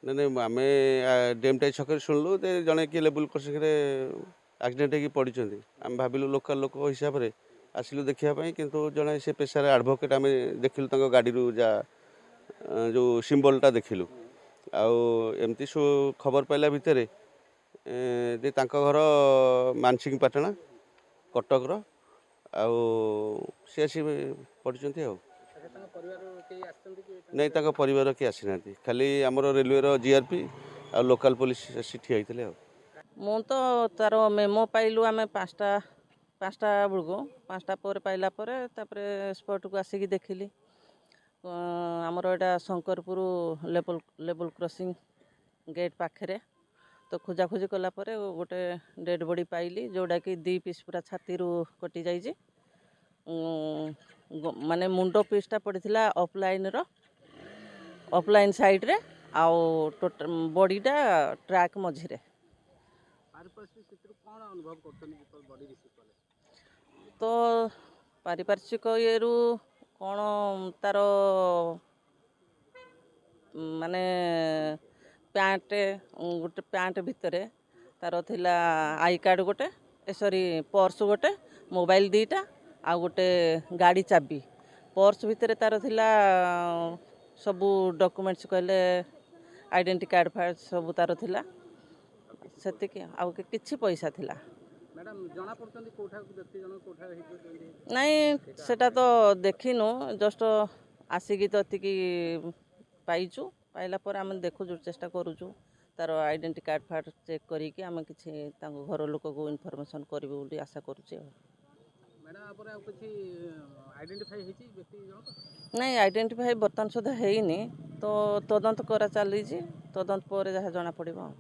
ନାଇଁ ନାଇଁ ଆମେ ଡେମ୍ଟାଇ ଛକରେ ଶୁଣିଲୁ ଯେ ଜଣେ କିଏ ଲେବୁଲ୍ କ୍ରସିଂରେ ଆକ୍ସିଡେଣ୍ଟ ହେଇକି ପଡ଼ିଛନ୍ତି। ଆମେ ଭାବିଲୁ ଲୋକାଲ ଲୋକ ହିସାବରେ ଆସିଲୁ ଦେଖିବା ପାଇଁ, କିନ୍ତୁ ଜଣେ ସେ ପେଶାରେ ଆଡ଼ଭୋକେଟ୍ ଆମେ ଦେଖିଲୁ ତାଙ୍କ ଗାଡ଼ିରୁ ଯେଉଁ ସିମ୍ବଲଟା ଦେଖିଲୁ। ଆଉ ଏମିତି ଖବର ପାଇଲା ଭିତରେ ଯେ ତାଙ୍କ ଘର ମାନସିଂପାଟଣା କଟକର, ଆଉ ସେ ଆସି ପଡ଼ିଛନ୍ତି ଆଉ। ନାଇଁ ତାଙ୍କ ପରିବାର କିଏ ଆସିନାହାନ୍ତି, ଖାଲି ଆମର ରେଲୱେର ଜିଆର୍ପି ଆଉ ଲୋକାଲ ପୋଲିସ ଆସି ଠିଆ ହେଇଥିଲେ ଆଉ। ମୁଁ ତ ତାର ମେମୋ ପାଇଲୁ ଆମେ ପାଞ୍ଚଟା ବେଳକୁ, 5ଟା ପରେ ପାଇଲା ପରେ ତାପରେ ସ୍ପଟକୁ ଆସିକି ଦେଖିଲି। ଆମର ଏଇଟା ଶଙ୍କରପୁର ଲେବୁଲ୍ କ୍ରସିଂ ଗେଟ୍ ପାଖରେ। ତ ଖୋଜାଖୋଜି କଲା ପରେ ଗୋଟେ ଡେଡ୍ ବଡ଼ି ପାଇଲି, ଯେଉଁଟାକି 2 ପିସ୍ ପୁରା ଛାତିରୁ କଟି ଯାଇଛି। ମାନେ ମୁଣ୍ଡ ପିସ୍ଟା ପଡ଼ିଥିଲା ଅଫ୍ଲାଇନ୍ ସାଇଡ଼୍ରେ, ଆଉ ବଡ଼ିଟା ଟ୍ରାକ୍ ମଝିରେ। ତ ପାରିପାର୍ଶ୍ୱିକ ଇଏରୁ କ'ଣ ତାର ମାନେ ଗୋଟେ ପ୍ୟାଣ୍ଟ ଭିତରେ ତାର ଥିଲା ଆଇ କାର୍ଡ଼ ଗୋଟେ, ପର୍ସ ଗୋଟେ, ମୋବାଇଲ୍ 2ଟା, ଆଉ ଗୋଟେ ଗାଡ଼ି ଚାବି। ପର୍ସ ଭିତରେ ତାର ଥିଲା ସବୁ ଡକୁମେଣ୍ଟସ୍, କହିଲେ ଆଇଡେଣ୍ଟି କାର୍ଡ଼ ଫାର୍ଡ଼ ସବୁ ତାର ଥିଲା, ସେତିକି। ଆଉ କିଛି ପଇସା ଥିଲା। ନାଇଁ ସେଟା ତ ଦେଖିନୁ, ଜଷ୍ଟ ଆସିକି ତ ଏତିକି ପାଇଛୁ। ପାଇଲା ପରେ ଆମେ ଦେଖୁଛୁ, ଚେଷ୍ଟା କରୁଛୁ ତାର ଆଇଡେଣ୍ଟି କାର୍ଡ଼ ଫାର୍ଡ଼ ଚେକ୍ କରିକି ଆମେ କିଛି ତାଙ୍କ ଘର ଲୋକକୁ ଇନଫର୍ମେସନ୍ କରିବୁ ବୋଲି ଆଶା କରୁଛି ଆଉ। ନାଇଁ ଆଇଡେଣ୍ଟିଫାଇ ବର୍ତ୍ତମାନ ସୁଦ୍ଧା ହେଇନି, ତ ତଦନ୍ତ କରା ଚାଲିଛି। ତଦନ୍ତ ପରେ ଯାହା ଜଣାପଡ଼ିବ ଆଉ।